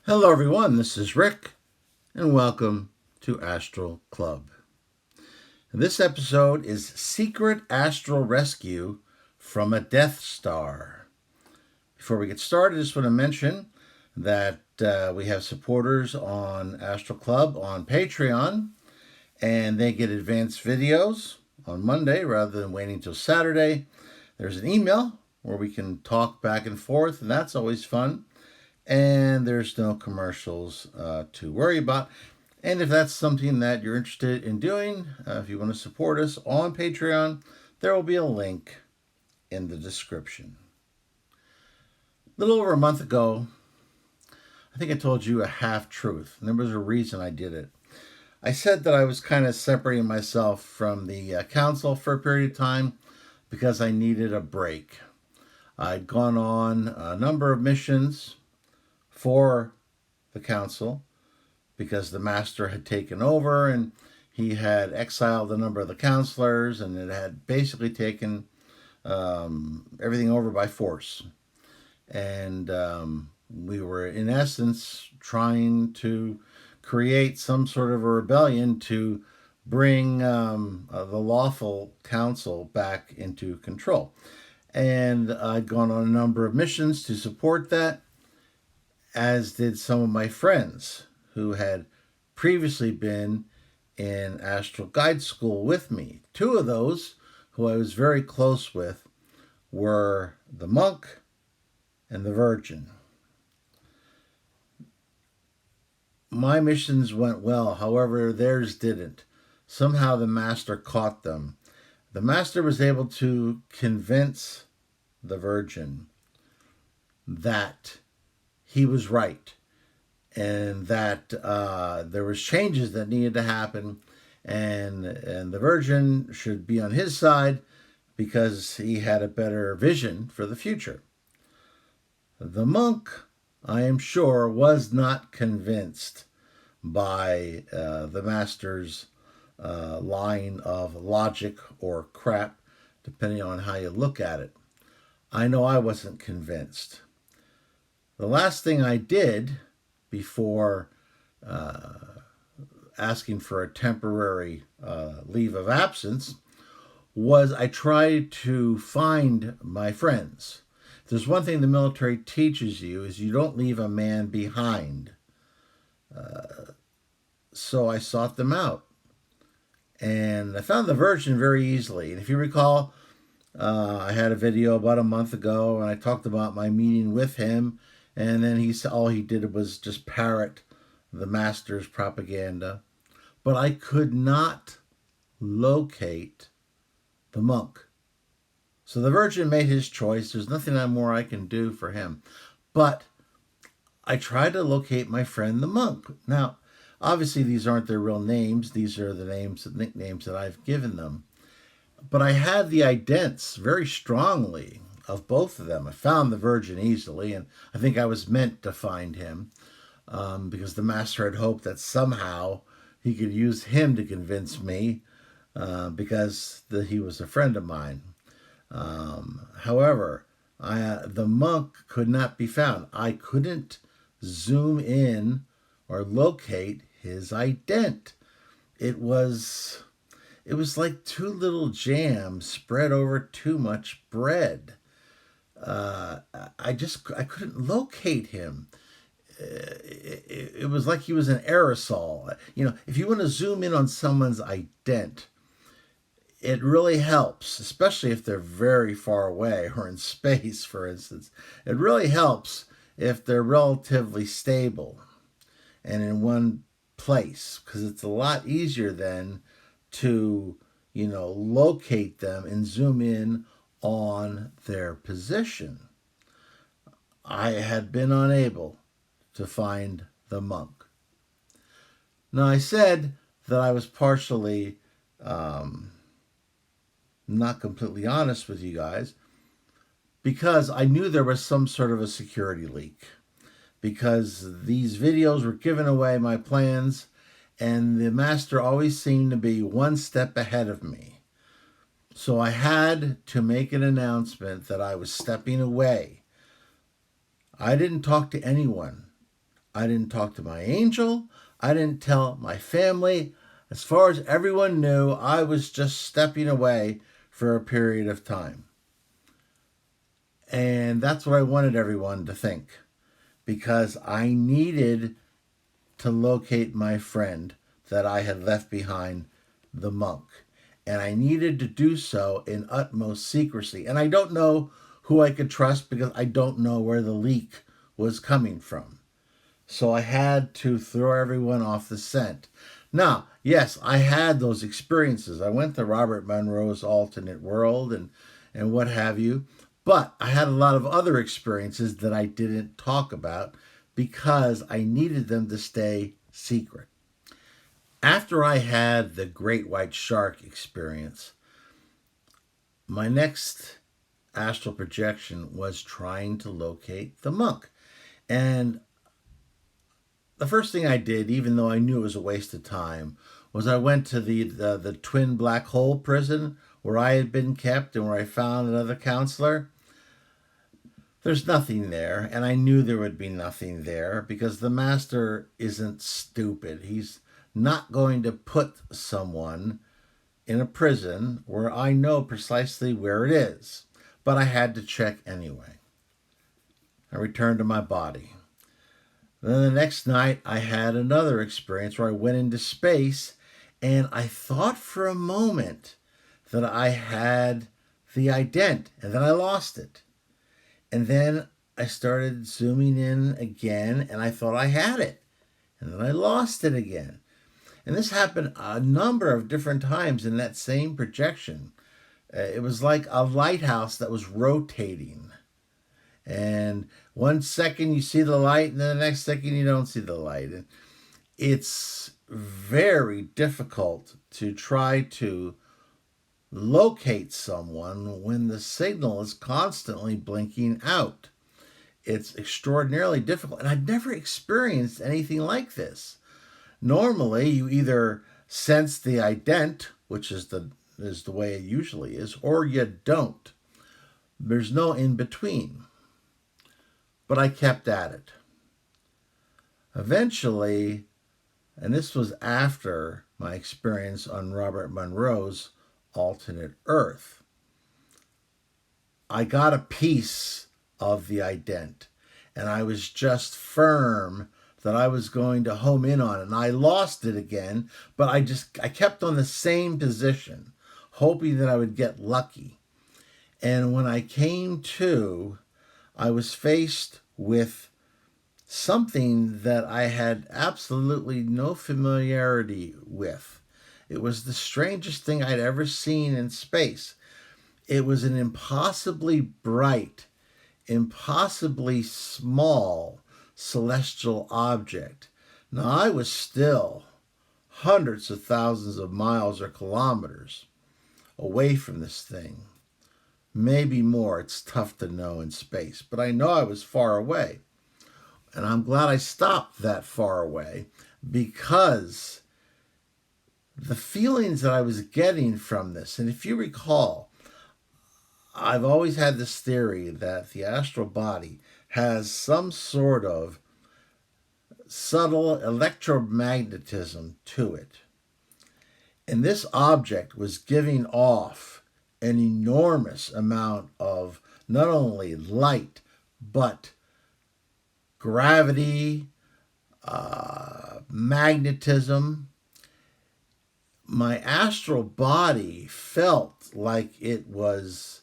Hello, everyone. This is Rick, and welcome to Astral Club. This episode is Secret Astral Rescue from a Death Star. Before we get started, I just want to mention that we have supporters on Astral Club on Patreon, and they get advanced videos on Monday rather than waiting until Saturday. There's an email where we can talk back and forth, and that's always fun. And there's no commercials to worry about. And if that's something that you're interested in doing, if you want to support us on Patreon, there will be a link in the description. A little over a month ago, I think I told you a half truth, and there was a reason I did it. I said that I was kind of separating myself from the council for a period of time because I needed a break. I'd gone on a number of missions for the council because the master had taken over and he had exiled a number of the counselors, and it had basically taken everything over by force. And we were, in essence, trying to create some sort of a rebellion to bring the lawful council back into control. And I'd gone on a number of missions to support that, as did some of my friends who had previously been in astral guide school with me. Two of those who I was very close with were the monk and the virgin. My missions went well, however, theirs didn't. Somehow the master caught them. The master was able to convince the virgin that he was right, and that there was changes that needed to happen, and the virgin should be on his side because he had a better vision for the future. The monk, I am sure, was not convinced by the master's line of logic or crap, depending on how you look at it. I know I wasn't convinced. The last thing I did before asking for a temporary leave of absence was I tried to find my friends. If there's one thing the military teaches you is you don't leave a man behind. So I sought them out. And I found the virgin very easily. And if you recall, I had a video about a month ago, and I talked about my meeting with him. And then all he did was just parrot the master's propaganda. But I could not locate the monk. So the virgin made his choice. There's nothing more I can do for him. But I tried to locate my friend the monk. Now, obviously, these aren't their real names. These are the nicknames that I've given them. But I had the idents very strongly of both of them. I found the virgin easily, and I think I was meant to find him because the master had hoped that somehow he could use him to convince me because he was a friend of mine. However, the monk could not be found. I couldn't zoom in or locate his ident. It was like too little jam spread over too much bread. I couldn't locate him. It was like he was an aerosol. You know, if you want to zoom in on someone's ident, it really helps, especially if they're very far away or in space, for instance. It really helps if they're relatively stable and in one place, because it's a lot easier then to, locate them and zoom in on their position. I had been unable to find the monk. Now, I said that I was partially not completely honest with you guys because I knew there was some sort of a security leak, because these videos were giving away my plans, and the master always seemed to be one step ahead of me. So I had to make an announcement that I was stepping away. I didn't talk to anyone. I didn't talk to my angel. I didn't tell my family. As far as everyone knew, I was just stepping away for a period of time. And that's what I wanted everyone to think, because I needed to locate my friend that I had left behind, the monk. And I needed to do so in utmost secrecy. And I don't know who I could trust because I don't know where the leak was coming from. So I had to throw everyone off the scent. Now, yes, I had those experiences. I went to Robert Monroe's alternate world and what have you. But I had a lot of other experiences that I didn't talk about because I needed them to stay secret. After I had the great white shark experience, my next astral projection was trying to locate the monk. And the first thing I did, even though I knew it was a waste of time, was I went to the twin black hole prison where I had been kept and where I found another counselor. There's nothing there, and I knew there would be nothing there because the master isn't stupid. He's not going to put someone in a prison where I know precisely where it is. But I had to check anyway. I returned to my body. Then the next night, I had another experience where I went into space, and I thought for a moment that I had the ident, and then I lost it. And then I started zooming in again, and I thought I had it. And then I lost it again. And this happened a number of different times in that same projection. It was like a lighthouse that was rotating. And 1 second you see the light, and then the next second you don't see the light. And it's very difficult to try to locate someone when the signal is constantly blinking out. It's extraordinarily difficult, and I've never experienced anything like this. Normally, you either sense the ident, which is the way it usually is, or you don't. There's no in between. But I kept at it. Eventually, and this was after my experience on Robert Monroe's alternate Earth, I got a piece of the ident, and I was just firm that I was going to home in on it. And I lost it again, but I kept on the same position, hoping that I would get lucky. And when I came to, I was faced with something that I had absolutely no familiarity with. It was the strangest thing I'd ever seen in space. It was an impossibly bright, impossibly small celestial object. Now, I was still hundreds of thousands of miles or kilometers away from this thing. Maybe more. It's tough to know in space, but I know I was far away. And I'm glad I stopped that far away because the feelings that I was getting from this, and if you recall, I've always had this theory that the astral body has some sort of subtle electromagnetism to it. And this object was giving off an enormous amount of not only light, but gravity, magnetism. My astral body felt like it was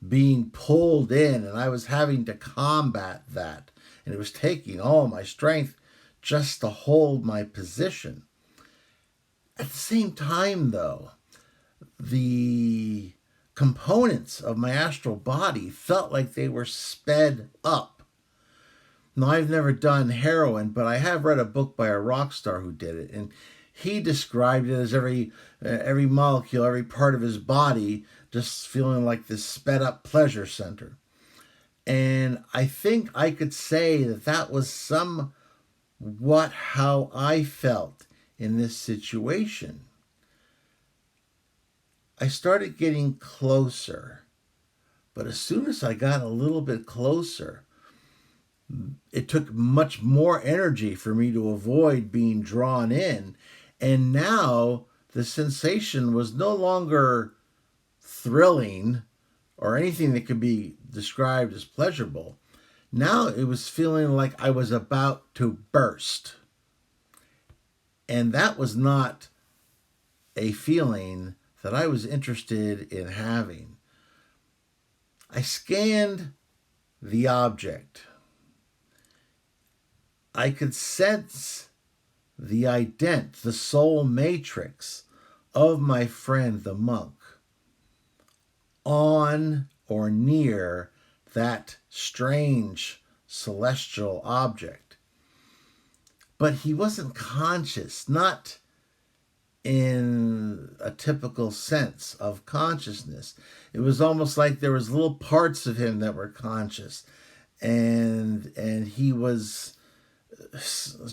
being pulled in, and I was having to combat that. And it was taking all my strength just to hold my position. At the same time, though, the components of my astral body felt like they were sped up. Now, I've never done heroin, but I have read a book by a rock star who did it, and he described it as every molecule, every part of his body just feeling like this sped up pleasure center. And I think I could say that that was somewhat how I felt in this situation. I started getting closer, but as soon as I got a little bit closer, it took much more energy for me to avoid being drawn in. And now the sensation was no longer thrilling or anything that could be described as pleasurable. Now it was feeling like I was about to burst. And that was not a feeling that I was interested in having. I scanned the object. I could sense the ident, the soul matrix of my friend the monk on or near that strange celestial object. But he wasn't conscious, not in a typical sense of consciousness. It was almost like there was little parts of him that were conscious, and he was,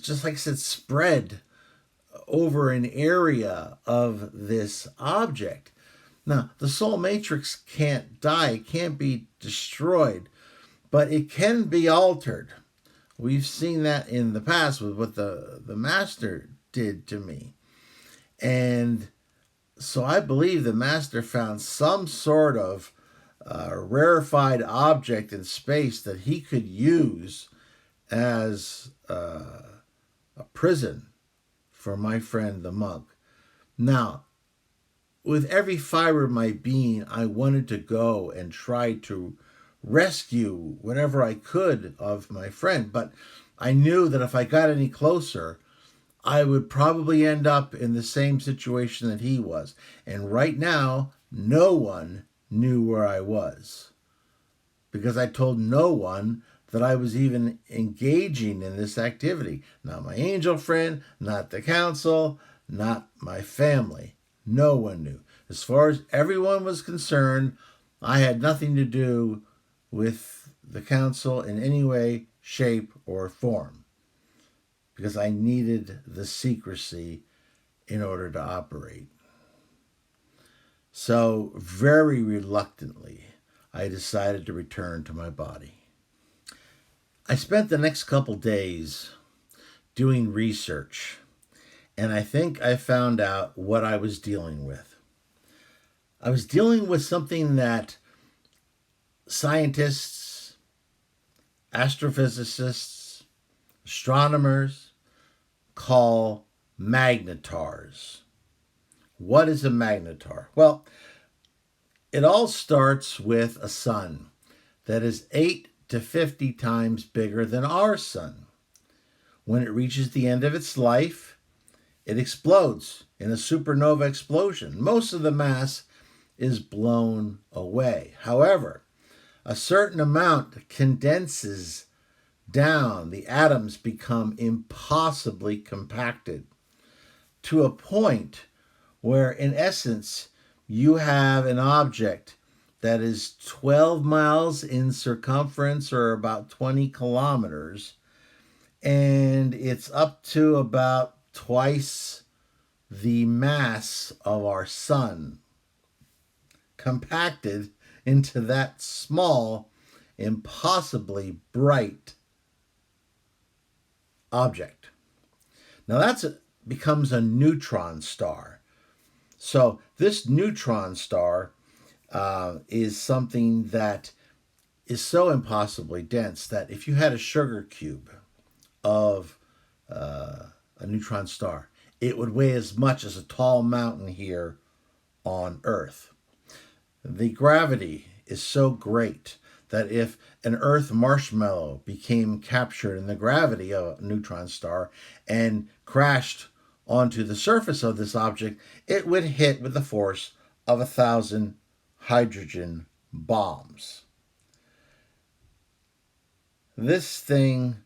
just like I said, spread over an area of this object. Now, the soul matrix can't die, it can't be destroyed, but it can be altered. We've seen that in the past with what the master did to me. And so I believe the master found some sort of rarefied object in space that he could use as a prison for my friend the monk. Now, with every fiber of my being, I wanted to go and try to rescue whatever I could of my friend, but I knew that if I got any closer, I would probably end up in the same situation that he was. And right now, no one knew where I was, because I told no one that I was even engaging in this activity. Not my angel friend, not the council, not my family. No one knew. As far as everyone was concerned, I had nothing to do with the council in any way, shape, or form, because I needed the secrecy in order to operate. So, very reluctantly, I decided to return to my body. I spent the next couple days doing research, and I think I found out what I was dealing with. I was dealing with something that scientists, astrophysicists, astronomers call magnetars. What is a magnetar? Well, it all starts with a sun that is 8 to 50 times bigger than our sun. When it reaches the end of its life, it explodes in a supernova explosion. Most of the mass is blown away. However, a certain amount condenses down. The atoms become impossibly compacted to a point where, in essence, you have an object that is 12 miles in circumference, or about 20 kilometers, and it's up to about twice the mass of our sun, compacted into that small, impossibly bright object. Now becomes a neutron star. So this neutron star is something that is so impossibly dense that if you had a sugar cube of a neutron star, it would weigh as much as a tall mountain here on Earth. The gravity is so great that if an Earth marshmallow became captured in the gravity of a neutron star and crashed onto the surface of this object, it would hit with the force of 1,000 hydrogen bombs. This thing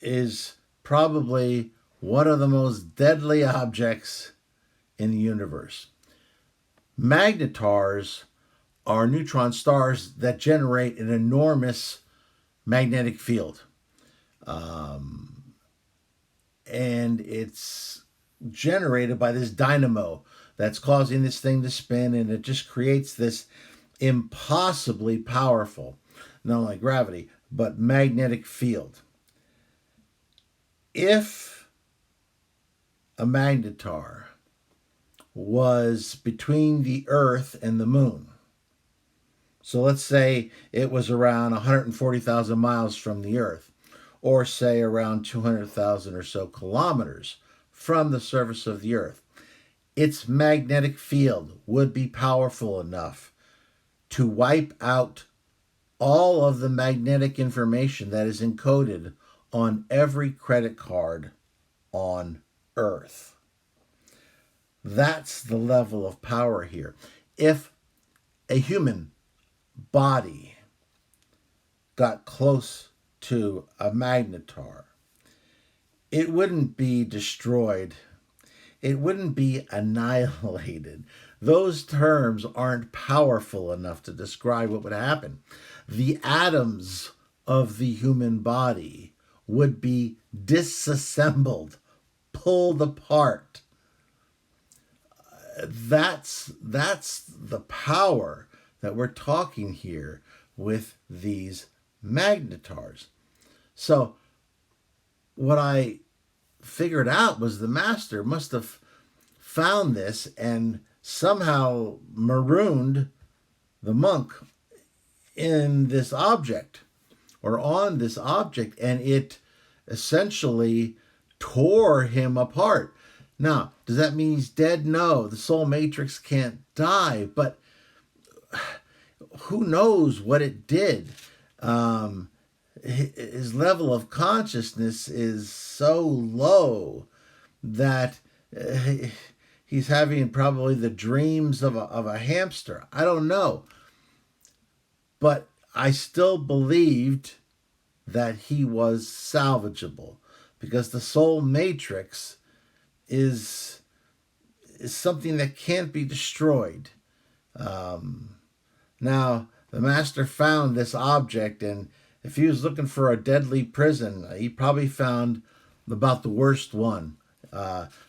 is probably one of the most deadly objects in the universe. Magnetars are neutron stars that generate an enormous magnetic field. And it's generated by this dynamo that's causing this thing to spin, and it just creates this impossibly powerful, not only gravity, but magnetic field. If a magnetar was between the Earth and the moon, so let's say it was around 140,000 miles from the Earth, or say around 200,000 or so kilometers from the surface of the Earth, its magnetic field would be powerful enough to wipe out all of the magnetic information that is encoded on every credit card on Earth. That's the level of power here. If a human body got close to a magnetar, it wouldn't be destroyed. It wouldn't be annihilated. Those terms aren't powerful enough to describe what would happen. The atoms of the human body would be disassembled, pulled apart. That's the power that we're talking here with these magnetars. So what I figured out was the master must have found this and somehow marooned the monk in this object or on this object, and it essentially tore him apart. Now, does that mean he's dead? No, the soul matrix can't die, but who knows what it did? His level of consciousness is so low that he's having probably the dreams of a hamster. I don't know. But I still believed that he was salvageable because the soul matrix is something that can't be destroyed. Now, the master found this object, and if he was looking for a deadly prison, he probably found about the worst one.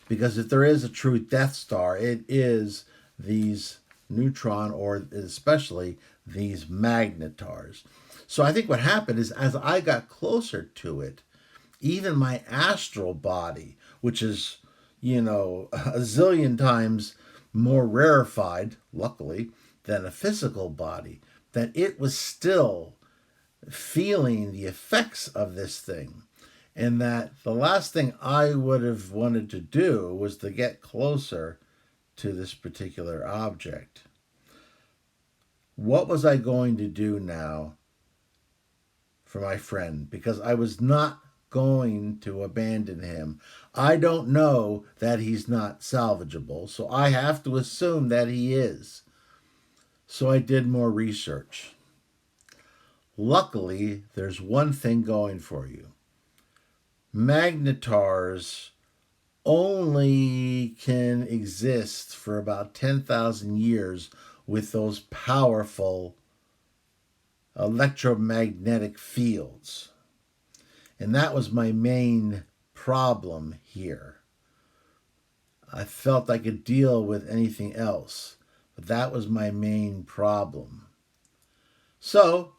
Because if there is a true Death Star, it is these neutron, or especially these magnetars. So I think what happened is as I got closer to it, even my astral body, which is, a zillion times more rarefied, luckily, than a physical body, that it was still feeling the effects of this thing. And that the last thing I would have wanted to do was to get closer to this particular object. What was I going to do now for my friend? Because I was not going to abandon him. I don't know that he's not salvageable, so I have to assume that he is. So I did more research. Luckily, there's one thing going for you. Magnetars only can exist for about 10,000 years with those powerful electromagnetic fields. And that was my main problem here. I felt I could deal with anything else, but that was my main problem. So,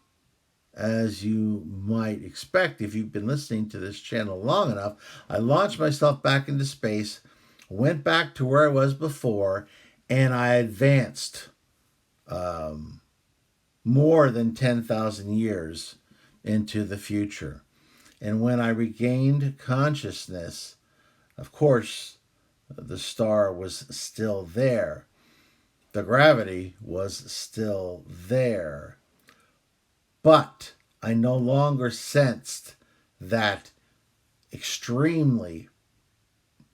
as you might expect if you've been listening to this channel long enough, I launched myself back into space, went back to where I was before, and I advanced more than 10,000 years into the future. And when I regained consciousness, of course, the star was still there. The gravity was still there. But I no longer sensed that extremely,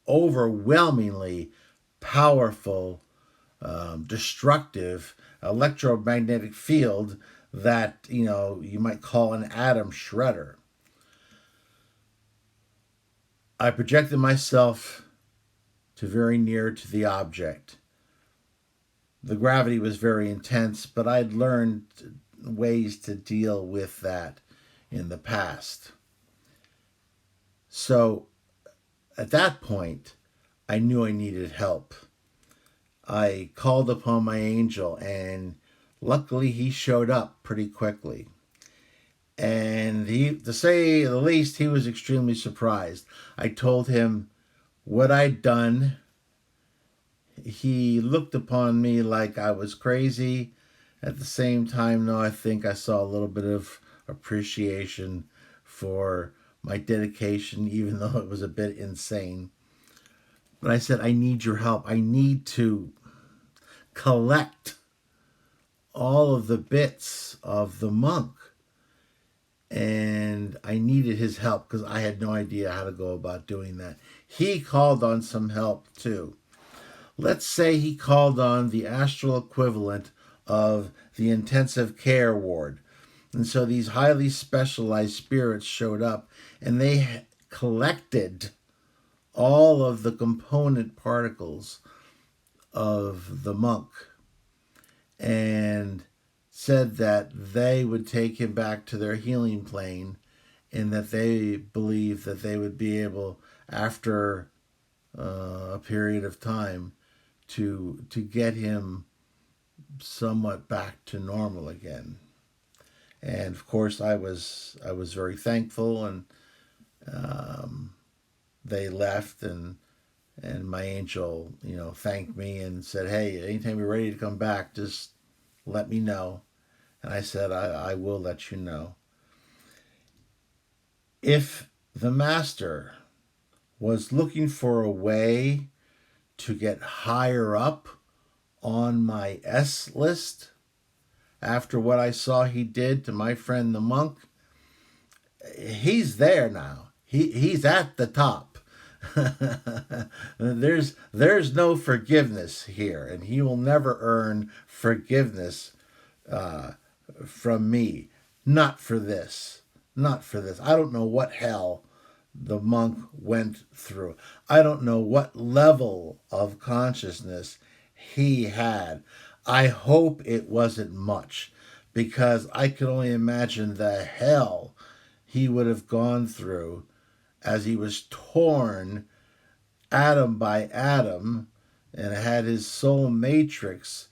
overwhelmingly powerful, destructive electromagnetic field that, you might call an atom shredder. I projected myself to very near to the object. The gravity was very intense, but I'd learned ways to deal with that in the past. So at that point, I knew I needed help. I called upon my angel, and luckily he showed up pretty quickly. And he, to say the least, he was extremely surprised. I told him what I'd done. He looked upon me like I was crazy. At the same time, though, I think I saw a little bit of appreciation for my dedication, even though it was a bit insane. But I said, I need your help. I need to collect all of the bits of the monk. And I needed his help because I had no idea how to go about doing that. He called on some help too. Let's say he called on the astral equivalent of the intensive care ward. And so these highly specialized spirits showed up and they collected all of the component particles of the monk and said that they would take him back to their healing plane and that they believed that they would be able, after a period of time, to get him somewhat back to normal again. And of course, I was very thankful, and they left, and my angel, thanked me and said, "Hey, anytime you're ready to come back, just let me know." And I said, I will let you know. If the master was looking for a way to get higher up on my S list after what I saw he did to my friend the monk, he's there now. He's at the top. there's no forgiveness here, and he will never earn forgiveness from me. Not for this. Not for this. I don't know what hell the monk went through. I don't know what level of consciousness he had. I hope it wasn't much, because I could only imagine the hell he would have gone through as he was torn atom by atom and had his soul matrix,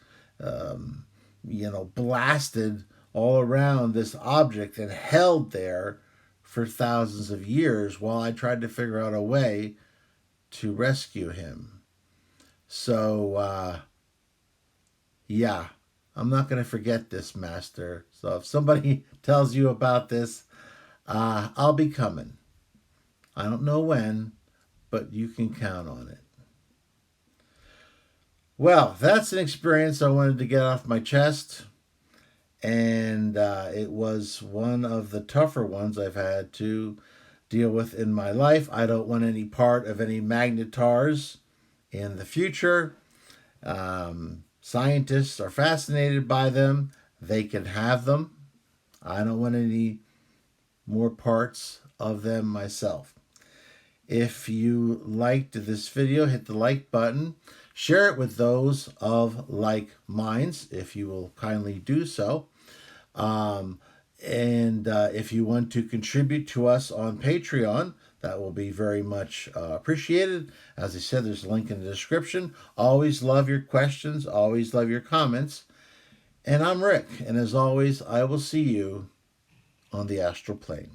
blasted all around this object and held there for thousands of years while I tried to figure out a way to rescue him. So, yeah, I'm not going to forget this, Master. So if somebody tells you about this, I'll be coming. I don't know when, but you can count on it. Well, that's an experience I wanted to get off my chest. And it was one of the tougher ones I've had to deal with in my life. I don't want any part of any magnetars in the future. Scientists are fascinated by them. They can have them. I don't want any more parts of them myself. If you liked this video, hit the like button. Share it with those of like minds, if you will kindly do so. And if you want to contribute to us on Patreon, that will be very much appreciated. As I said, there's a link in the description. Always love your questions. Always love your comments. And I'm Rick. And as always, I will see you on the astral plane.